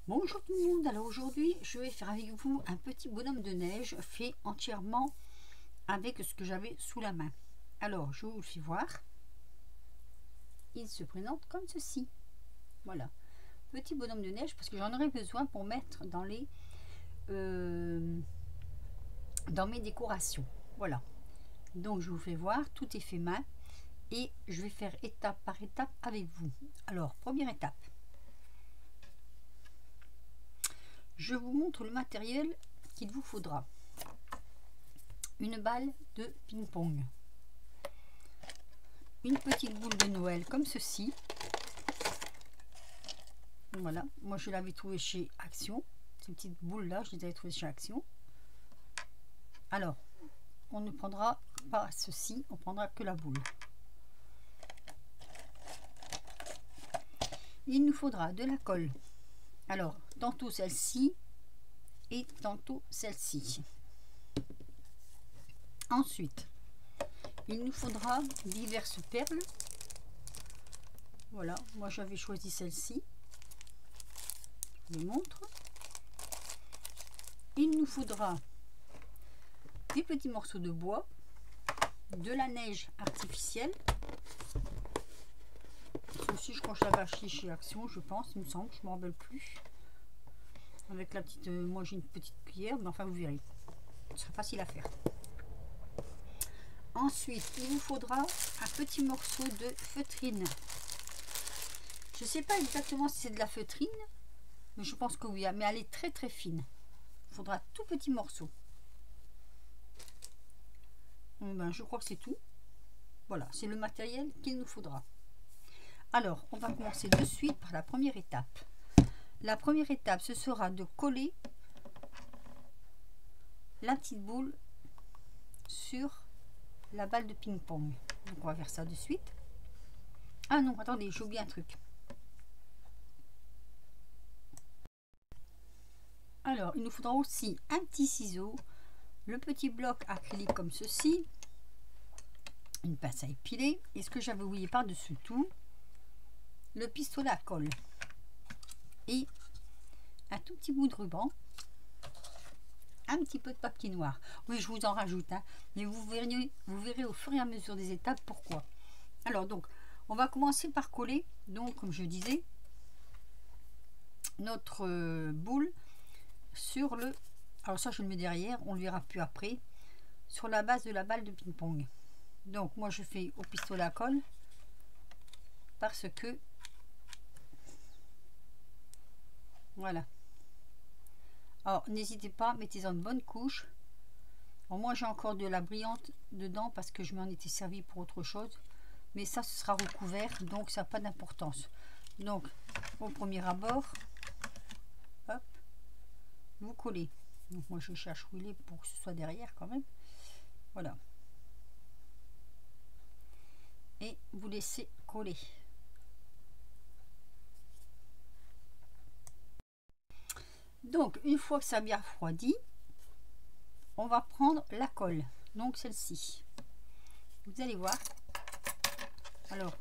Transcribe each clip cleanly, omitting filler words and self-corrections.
Bonjour tout le monde, alors aujourd'hui je vais faire avec vous un petit bonhomme de neige fait entièrement avec ce que j'avais sous la main. Alors je vous le fais voir. Il se présente comme ceci. Voilà, petit bonhomme de neige parce que j'en aurai besoin pour mettre dans les dans mes décorations. Voilà, donc je vous fais voir, tout est fait main et je vais faire étape par étape avec vous. Alors première étape, je vous montre le matériel qu'il vous faudra. Une balle de ping-pong, une petite boule de Noël comme ceci. Voilà, moi je l'avais trouvé chez Action. Ces petites boules là, je les avais trouvées chez Action. Alors, on ne prendra pas ceci, on prendra que la boule. Il nous faudra de la colle. Alors, tantôt celle-ci et tantôt celle-ci. Ensuite, il nous faudra diverses perles. Voilà, moi j'avais choisi celle-ci. Je vous les montre. Il nous faudra des petits morceaux de bois, de la neige artificielle. Ceci, je crois que je l'avais acheté chez Action, je pense, il me semble, je ne me rappelle plus. Avec la petite, moi j'ai une petite cuillère, mais enfin vous verrez, ce sera facile à faire. Ensuite, il vous faudra un petit morceau de feutrine. Je ne sais pas exactement si c'est de la feutrine, mais je pense que oui, mais elle est très très fine. Il faudra tout petit morceau. Bon, ben, je crois que c'est tout. Voilà, c'est le matériel qu'il nous faudra. Alors, on va commencer de suite par la première étape. La première étape, ce sera de coller la petite boule sur la balle de ping-pong. Donc, on va faire ça de suite. Ah non, attendez, j'ai oublié un truc. Alors, il nous faudra aussi un petit ciseau, le petit bloc acrylique comme ceci, une pince à épiler, et ce que j'avais oublié par-dessus tout, le pistolet à colle et un tout petit bout de ruban, un petit peu de papier noir. Oui, je vous en rajoute, hein, mais vous verrez au fur et à mesure des étapes pourquoi. Alors donc, on va commencer par coller, donc comme je disais, notre boule sur le, alors ça je le mets derrière, on le verra plus après, sur la base de la balle de ping-pong. Donc moi je fais au pistolet à colle parce que voilà. Alors n'hésitez pas, mettez-en une bonne couche. Bon, moi j'ai encore de la brillante dedans parce que je m'en étais servi pour autre chose, mais ça ce sera recouvert, donc ça n'a pas d'importance. Donc au premier abord, hop, vous collez. Donc moi je cherche où il est pour que ce soit derrière quand même. Voilà. Et vous laissez coller. Donc une fois que ça a bien refroidi, on va prendre la colle, donc celle-ci. Vous allez voir. Alors,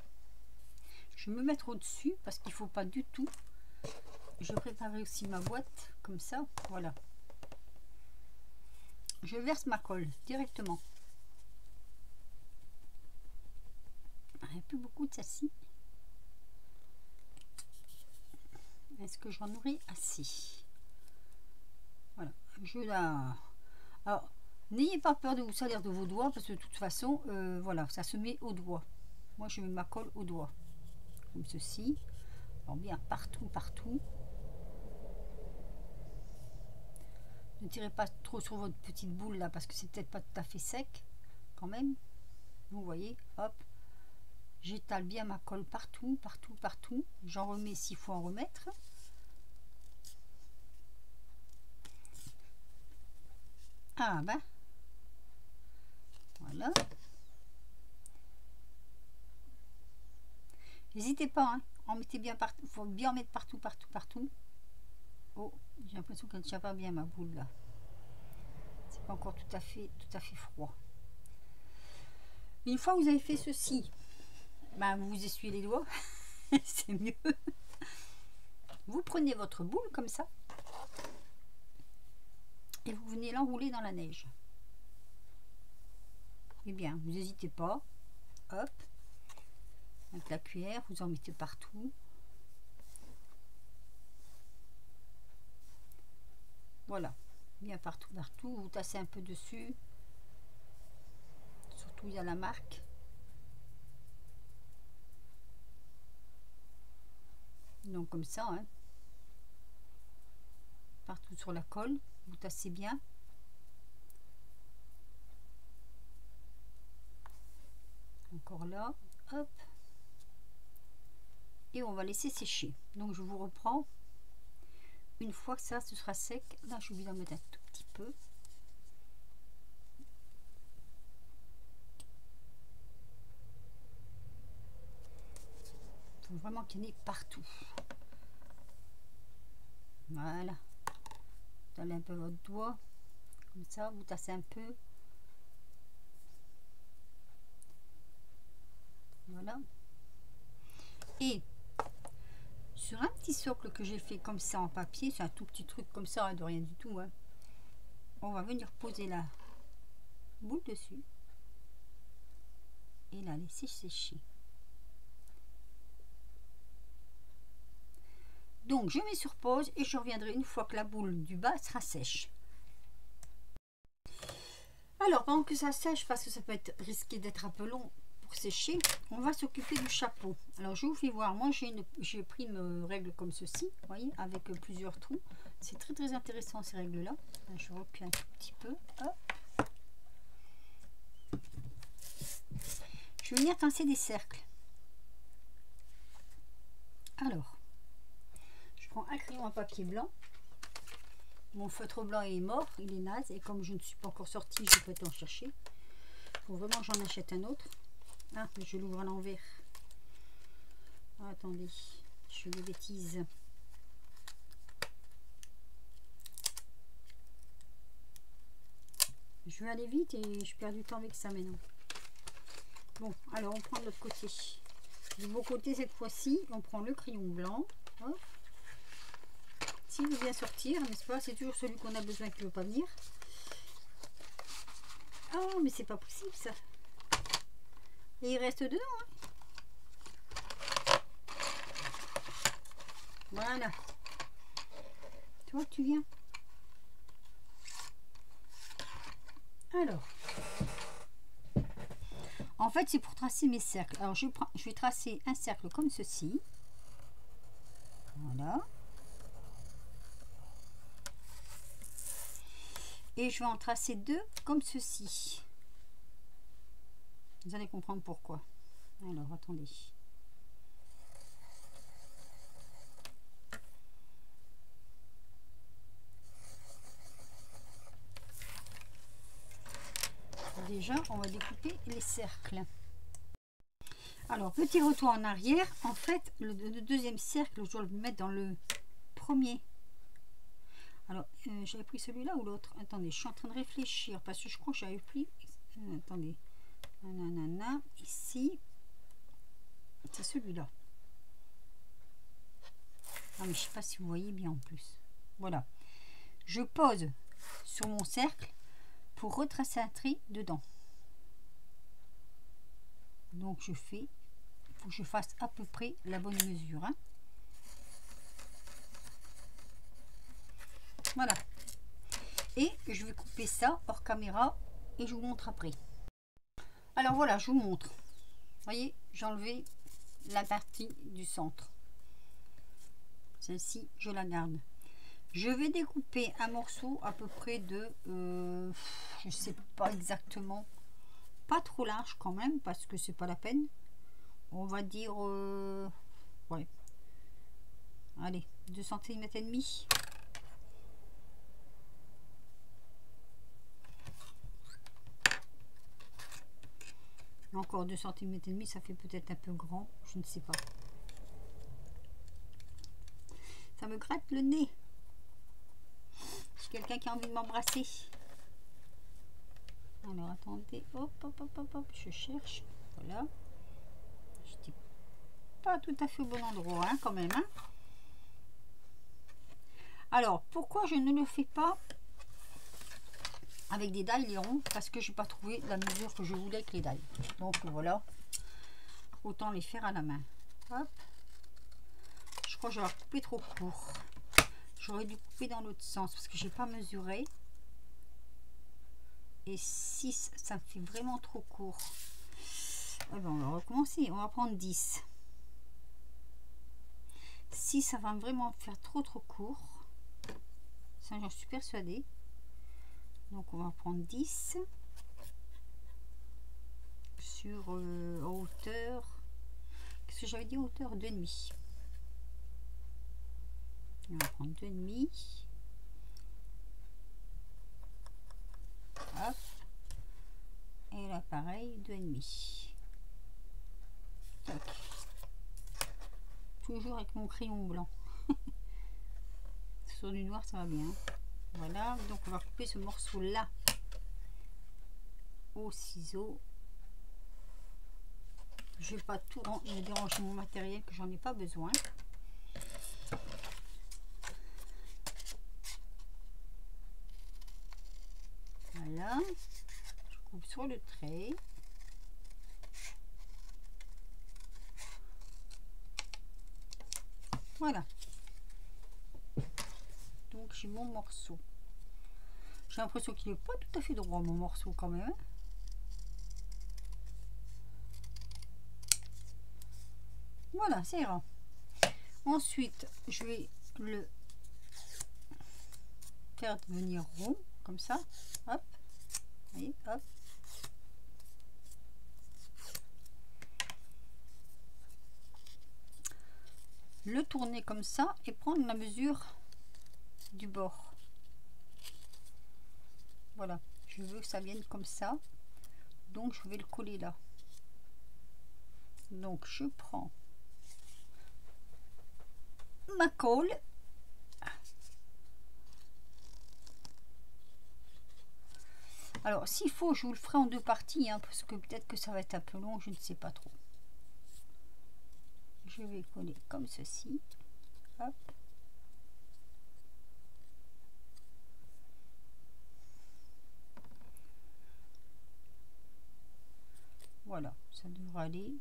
je vais me mettre au-dessus parce qu'il ne faut pas du tout. Je préparerai aussi ma boîte comme ça, voilà. Je verse ma colle directement. Il n'y a plus beaucoup de celle-ci. Est-ce que j'en aurai assez? Voilà, je la... Alors, n'ayez pas peur de vous salir de vos doigts parce que de toute façon, voilà, ça se met au doigt. Moi, je mets ma colle au doigt, comme ceci. Alors bien partout, partout. Ne tirez pas trop sur votre petite boule là parce que c'est peut-être pas tout à fait sec quand même. Vous voyez, hop, j'étale bien ma colle partout, partout, partout. J'en remets s'il faut en remettre. Ah ben, voilà. N'hésitez pas, hein, en mettez bien partout. Il faut bien en mettre partout, partout, partout. Oh, j'ai l'impression qu'elle ne tient pas bien ma boule là. C'est pas encore tout à fait froid. Une fois que vous avez fait ceci, ben vous vous essuyez les doigts, c'est mieux. Vous prenez prenez votre boule comme ça et vous venez l'enrouler dans la neige. Eh bien, vous n'hésitez pas. Hop, avec la cuillère, vous en mettez partout. Voilà, bien partout, partout. Vous tassez un peu dessus. Surtout, il y a la marque. Donc comme ça, hein. Partout sur la colle, vous tassez bien. Encore là, hop. Et on va laisser sécher. Donc je vous reprends une fois que ça, ce sera sec. Là, j'ai oublié d'en mettre un tout petit peu. Il faut vraiment qu'il y en ait partout. Voilà. Vous allez un peu votre doigt. Comme ça, vous tassez un peu. Voilà. Et sur un petit socle que j'ai fait comme ça en papier, c'est un tout petit truc comme ça, de rien du tout, hein, on va venir poser la boule dessus et la laisser sécher. Donc je mets sur pause et je reviendrai une fois que la boule du bas sera sèche. Alors pendant que ça sèche, parce que ça peut être risqué d'être un peu long pour sécher, on va s'occuper du chapeau. Alors je vous fais voir, moi j'ai pris une règle comme ceci, vous voyez, avec plusieurs trous. C'est très très intéressant ces règles là. Je replie un tout petit peu. Hop. Je vais venir pincer des cercles. Alors je prends un crayon à papier blanc. Mon feutre blanc est mort, il est naze, et comme je ne suis pas encore sortie, je peux en chercher. Il faut vraiment que j'en achète un autre. Ah, mais je l'ouvre à l'envers. Ah, attendez, je fais des bêtises. Je vais aller vite et je perds du temps avec ça maintenant. Bon, alors on prend de l'autre côté. Du bon côté cette fois-ci, on prend le crayon blanc. Hop. S'il veut bien sortir, n'est-ce pas? C'est toujours celui qu'on a besoin qui ne veut pas venir. Oh, mais c'est pas possible ça. Et il reste dedans. Hein. Voilà. Tu vois que tu viens. Alors. En fait, c'est pour tracer mes cercles. Alors, je vais tracer un cercle comme ceci. Voilà. Et je vais en tracer deux comme ceci. Vous allez comprendre pourquoi. Alors, attendez. Déjà, on va découper les cercles. Alors, petit retour en arrière. En fait, le deuxième cercle, je dois le mettre dans le premier. Alors, j'avais pris celui-là ou l'autre? Attendez, je suis en train de réfléchir parce que je crois que j'avais pris... attendez. Nanana, ici. C'est celui-là. Ah, mais je ne sais pas si vous voyez bien en plus. Voilà. Je pose sur mon cercle pour retracer un trait dedans. Donc, je fais... Il faut que je fasse à peu près la bonne mesure. Hein. Voilà. Et je vais couper ça hors caméra et je vous montre après. Alors voilà, je vous montre. Vous voyez, j'ai enlevé la partie du centre. Celle-ci, je la garde. Je vais découper un morceau à peu près de... je sais pas exactement. Pas trop large quand même, parce que c'est pas la peine. On va dire... ouais. Allez, 2 cm et demi. Encore 2 cm et demi, ça fait peut-être un peu grand, je ne sais pas. Ça me gratte le nez. J'ai quelqu'un qui a envie de m'embrasser. Alors attendez, hop, hop, hop, hop, hop, je cherche. Voilà. Je n'étais pas tout à fait au bon endroit, hein, quand même. Hein. Alors, pourquoi je ne le fais pas avec des dalles les ronds? Parce que je n'ai pas trouvé la mesure que je voulais avec les dalles. Donc voilà, autant les faire à la main. Hop. Je crois que je vais couper trop court. J'aurais dû couper dans l'autre sens parce que j'ai pas mesuré. Et 6, ça me fait vraiment trop court. Eh ben, on va recommencer. On va prendre 10. 6, ça va vraiment faire trop court. Ça, j'en suis persuadée. Donc, on va prendre 10 sur hauteur. Qu'est-ce que j'avais dit? Hauteur 2,5. On va prendre 2,5. Hop. Et là, pareil, 2,5. Tac. Toujours avec mon crayon blanc. Sur du noir, ça va bien. Voilà, donc on va couper ce morceau là au ciseau. Je vais pas tout déranger mon matériel, que j'en ai pas besoin. Voilà, je coupe sur le trait. Voilà. Donc j'ai mon morceau. J'ai l'impression qu'il n'est pas tout à fait droit mon morceau quand même. Voilà, c'est ira. Ensuite, je vais le faire devenir rond, comme ça. Hop. Vous voyez, hop. Le tourner comme ça et prendre la mesure du bord. Voilà, je veux que ça vienne comme ça. Donc, je vais le coller là. Donc, je prends ma colle. Alors, s'il faut, je vous le ferai en deux parties, hein, parce que peut-être que ça va être un peu long, je ne sais pas trop. Je vais coller comme ceci. Hop. Voilà, ça devrait aller.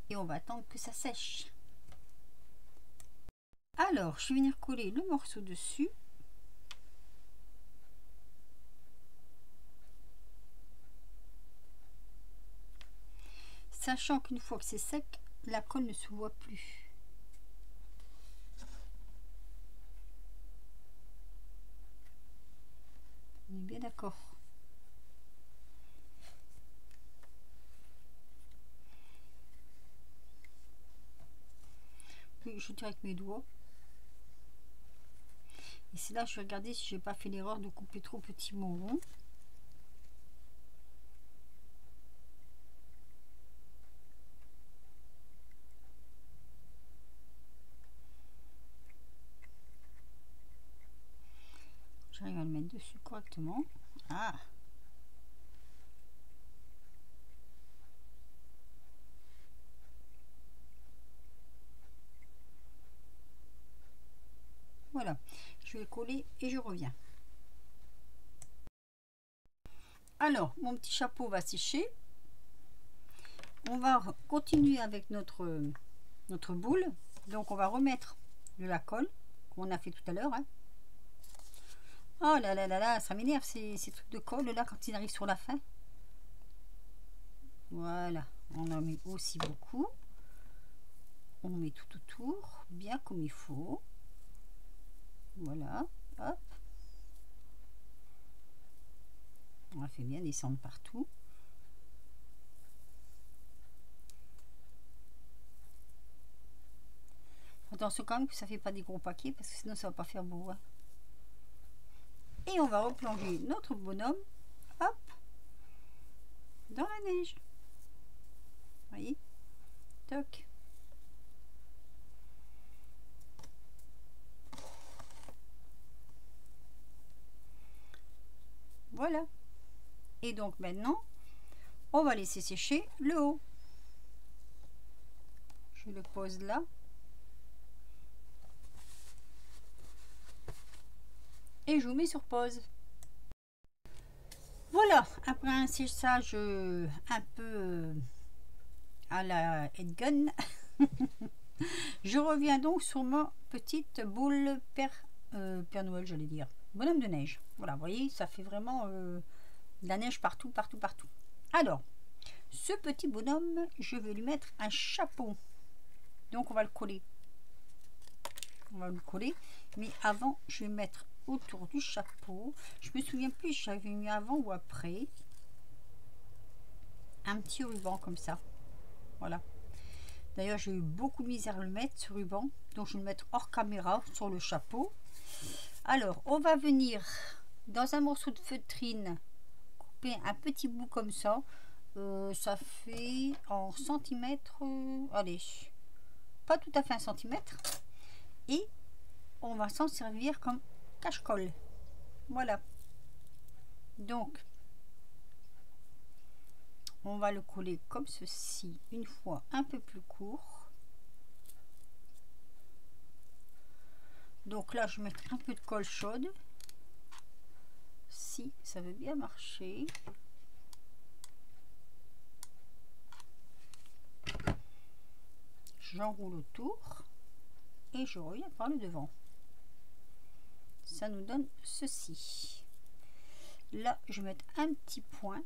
Et on va attendre que ça sèche. Alors, je vais venir coller le morceau dessus. Sachant qu'une fois que c'est sec, la colle ne se voit plus. On est bien d'accord. Oui, je tire avec mes doigts. Et c'est là que je vais regarder si je n'ai pas fait l'erreur de couper trop petit mon rond. J'arrive à le mettre dessus correctement. Ah! Voilà, je vais coller et je reviens. Alors, mon petit chapeau va sécher. On va continuer avec notre boule. Donc, on va remettre de la colle qu'on a fait tout à l'heure. Hein. Oh là là là là, ça m'énerve ces trucs de colle là quand ils arrivent sur la fin. Voilà, on en met aussi beaucoup. On met tout autour, bien comme il faut. Voilà, hop. On la fait bien descendre partout. Attention quand même que ça fait pas des gros paquets parce que sinon ça va pas faire beau. Hein. Et on va replonger notre bonhomme, hop, dans la neige. Vous voyez, toc. Voilà. Et donc maintenant, on va laisser sécher le haut. Je le pose là. et je vous mets sur pause. Voilà, après un séchage un peu à la headgun, je reviens donc sur ma petite boule Père Noël, j'allais dire, bonhomme de neige. Voilà, vous voyez, ça fait vraiment de la neige partout, partout, partout. Alors, ce petit bonhomme, je vais lui mettre un chapeau. Donc, on va le coller. On va le coller. Mais avant, je vais mettre autour du chapeau. Je me souviens plus, j'avais mis avant ou après. Un petit ruban comme ça. Voilà. D'ailleurs, j'ai eu beaucoup de misère à le mettre, ce ruban. Donc, je vais le mettre hors caméra sur le chapeau. Alors, on va venir dans un morceau de feutrine couper un petit bout comme ça. Ça fait en centimètres, allez, pas tout à fait un centimètre, et on va s'en servir comme cache-colle. Voilà, donc on va le coller comme ceci, une fois un peu plus court. Donc là, je vais mettre un peu de colle chaude, si ça veut bien marcher. J'enroule autour et je reviens par le devant. Ça nous donne ceci. Là, je vais mettre un petit point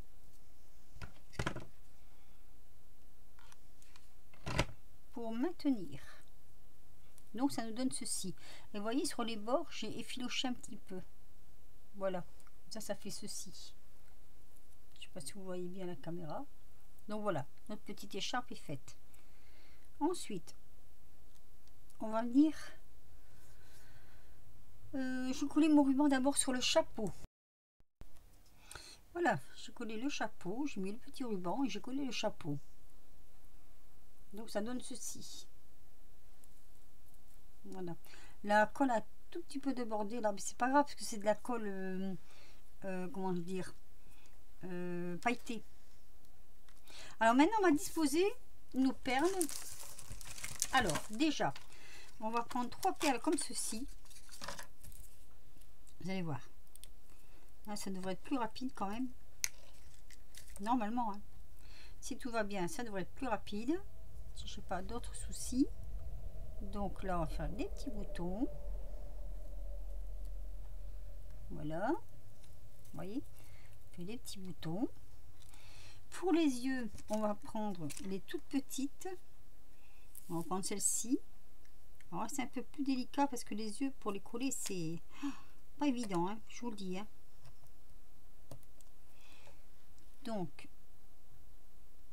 pour maintenir. Donc, ça nous donne ceci. Et vous voyez, sur les bords, j'ai effiloché un petit peu. Voilà. Ça fait ceci. Je ne sais pas si vous voyez bien la caméra. Donc, voilà. Notre petite écharpe est faite. Ensuite, on va venir... je vais coller mon ruban d'abord sur le chapeau. Voilà, j'ai collé le chapeau, j'ai mis le petit ruban et j'ai collé le chapeau. Donc ça donne ceci. Voilà. La colle a tout petit peu débordé là, mais c'est pas grave parce que c'est de la colle, comment dire, pailletée. Alors maintenant on va disposer nos perles. Alors déjà, on va prendre 3 perles comme ceci. Vous allez voir. Là, ça devrait être plus rapide quand même. Normalement, hein. Si tout va bien, ça devrait être plus rapide. Si je n'ai pas d'autres soucis. Donc là, on va faire des petits boutons. Voilà. Vous voyez, on fait des petits boutons. Pour les yeux, on va prendre les toutes petites. On va prendre celle-ci. Alors c'est un peu plus délicat parce que les yeux, pour les coller, c'est pas évident, hein, je vous le dis. Hein. Donc,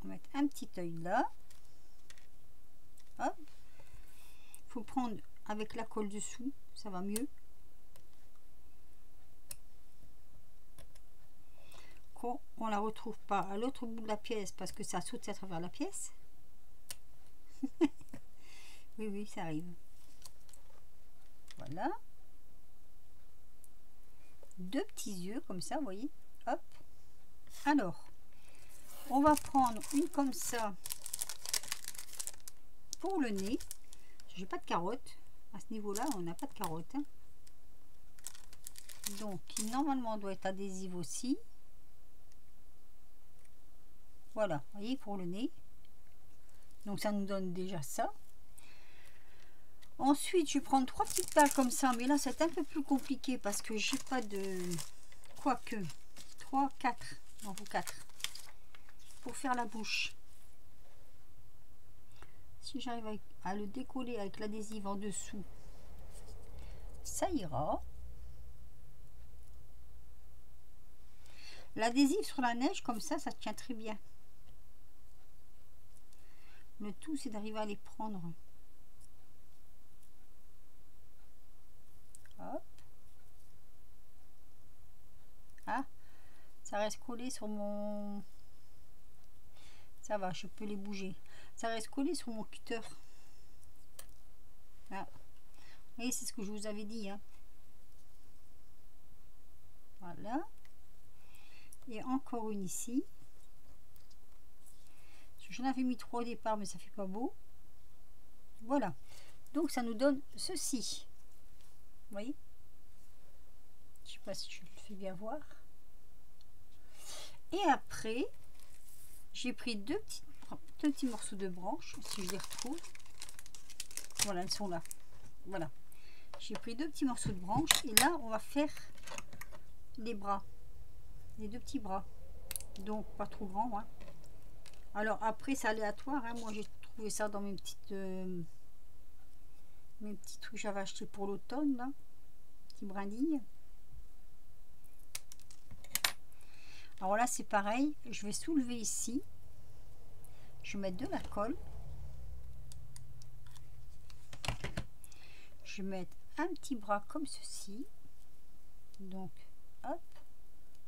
on va mettre un petit œil là. Hop. Il faut prendre avec la colle dessous, ça va mieux. Quand on la retrouve pas à l'autre bout de la pièce parce que ça saute à travers la pièce. Oui, oui, ça arrive. Voilà. 2 petits yeux comme ça, vous voyez. Hop. Alors, on va prendre une comme ça pour le nez. J'ai pas de carotte. À ce niveau-là, on n'a pas de carotte. Hein. Donc, qui normalement doit être adhésive aussi. Voilà, vous voyez, pour le nez. Donc, ça nous donne déjà ça. Ensuite, je vais prendre 3 petites perles comme ça. Mais là, c'est un peu plus compliqué parce que j'ai pas de... Quoique, 3, 4. Non, 4. Pour faire la bouche. Si j'arrive à le décoller avec l'adhésive en dessous, ça ira. L'adhésive sur la neige, comme ça tient très bien. Le tout, c'est d'arriver à les prendre. Hop. Ah, ça reste collé sur mon... Ça va, je peux les bouger. Ça reste collé sur mon cutter. Ah. Vous voyez, c'est ce que je vous avais dit. Hein. Voilà. Et encore une ici. J'en avais mis 3 au départ, mais ça fait pas beau. Voilà. Donc ça nous donne ceci. Vous voyez? Je sais pas si je le fais bien voir. Et après, j'ai pris deux petits morceaux de branches, si je les retrouve. Voilà, elles sont là. Voilà. J'ai pris deux petits morceaux de branches et là, on va faire les bras. Les deux petits bras. Donc, pas trop grand. Hein. Alors, après, c'est aléatoire. Hein. Moi, j'ai trouvé ça dans mes petits trucs que j'avais acheté pour l'automne, là. Petits brindilles. Alors là, c'est pareil. Je vais soulever ici. Je vais mettre de la colle. Je vais mettre un petit bras comme ceci. Donc, hop.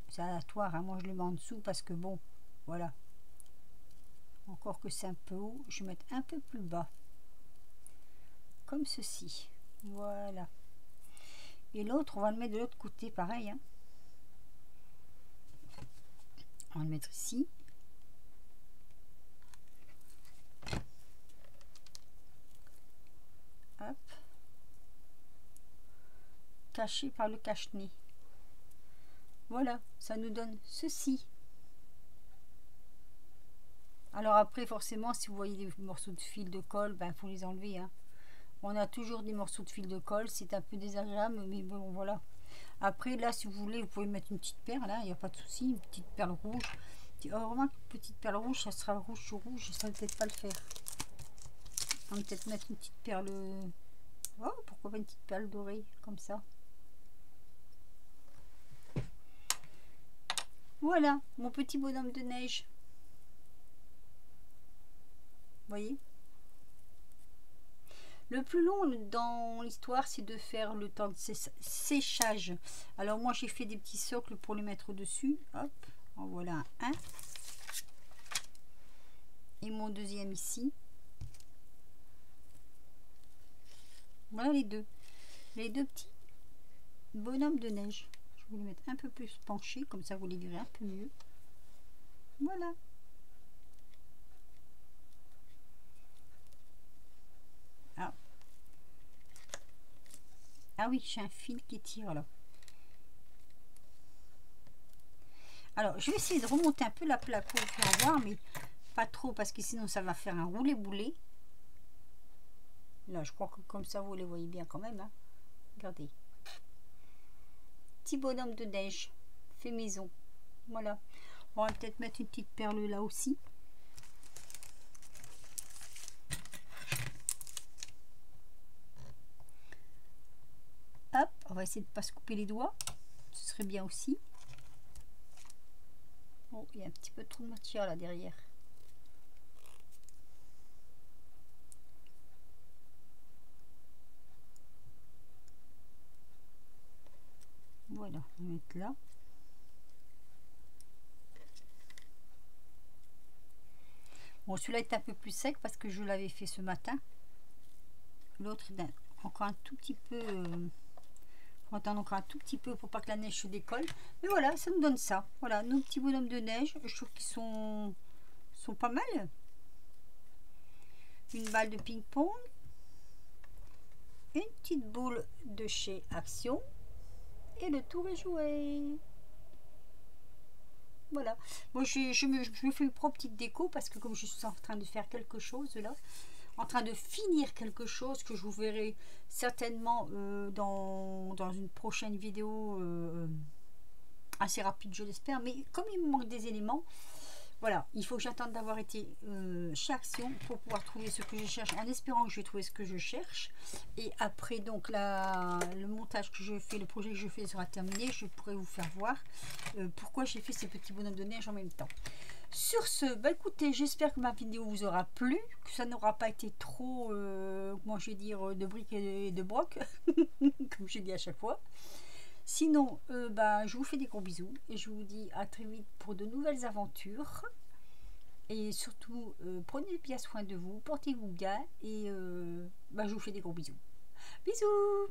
C'est aléatoire. Hein. Moi, je le mets en dessous parce que bon, voilà. Encore que c'est un peu haut. Je vais mettre un peu plus bas. Comme ceci. Voilà. Et l'autre, on va le mettre de l'autre côté, pareil. Hein. On va le mettre ici. Hop. Caché par le cache-nez. Voilà, ça nous donne ceci. Alors après, forcément, si vous voyez des morceaux de fil de colle, ben faut les enlever. Hein. On a toujours des morceaux de fil de colle, c'est un peu désagréable, mais bon, voilà. Après, là, si vous voulez, vous pouvez mettre une petite perle, là, il n'y a pas de souci, une petite perle rouge. Oh, remarque, une petite perle rouge, ça sera rouge sur rouge, ça ne va peut-être pas le faire. On va peut-être mettre une petite perle... Oh, pourquoi pas une petite perle dorée, comme ça. Voilà, mon petit bonhomme de neige. Vous voyez? Le plus long dans l'histoire, c'est de faire le temps de séchage. Alors moi, j'ai fait des petits socles pour les mettre dessus. Hop, en voilà un. Et mon deuxième ici. Voilà les deux. Les deux petits bonhommes de neige. Je vais les mettre un peu plus penchés, comme ça vous les verrez un peu mieux. Voilà. Ah oui, j'ai un fil qui tire là. Alors, je vais essayer de remonter un peu la plaque pour vous faire voir, mais pas trop parce que sinon ça va faire un roulé-boulé. Là, je crois que comme ça, vous les voyez bien quand même. Hein. Regardez. Petit bonhomme de neige, fait maison. Voilà. On va peut-être mettre une petite perle là aussi. Hop, on va essayer de ne pas se couper les doigts. Ce serait bien aussi. Oh, il y a un petit peu trop de matière là derrière. Voilà, on va mettre là. Bon, celui-là est un peu plus sec parce que je l'avais fait ce matin. L'autre est encore un tout petit peu... on attend encore un tout petit peu pour pas que la neige se décolle. Mais voilà, ça nous donne ça. Voilà, nos petits bonhommes de neige. Je trouve qu'ils sont pas mal. Une balle de ping-pong. Une petite boule de chez Action. Et le tour est joué. Voilà. Moi, je me fais une propre petite déco parce que comme je suis en train de faire quelque chose là, en train de finir quelque chose que je vous verrai certainement dans une prochaine vidéo assez rapide, je l'espère. Mais comme il me manque des éléments, voilà, il faut que j'attende d'avoir été chez Action pour pouvoir trouver ce que je cherche, en espérant que je vais trouver ce que je cherche. Et après, donc, le montage que je fais, le projet que je fais sera terminé. Je pourrai vous faire voir pourquoi j'ai fait ces petits bonhommes de neige en même temps. Sur ce, bah écoutez, j'espère que ma vidéo vous aura plu, que ça n'aura pas été trop, comment je vais dire, de briques et de broc, comme j'ai dit à chaque fois. Sinon, bah, je vous fais des gros bisous et je vous dis à très vite pour de nouvelles aventures. Et surtout, prenez bien soin de vous, portez-vous bien et bah, je vous fais des gros bisous. Bisous!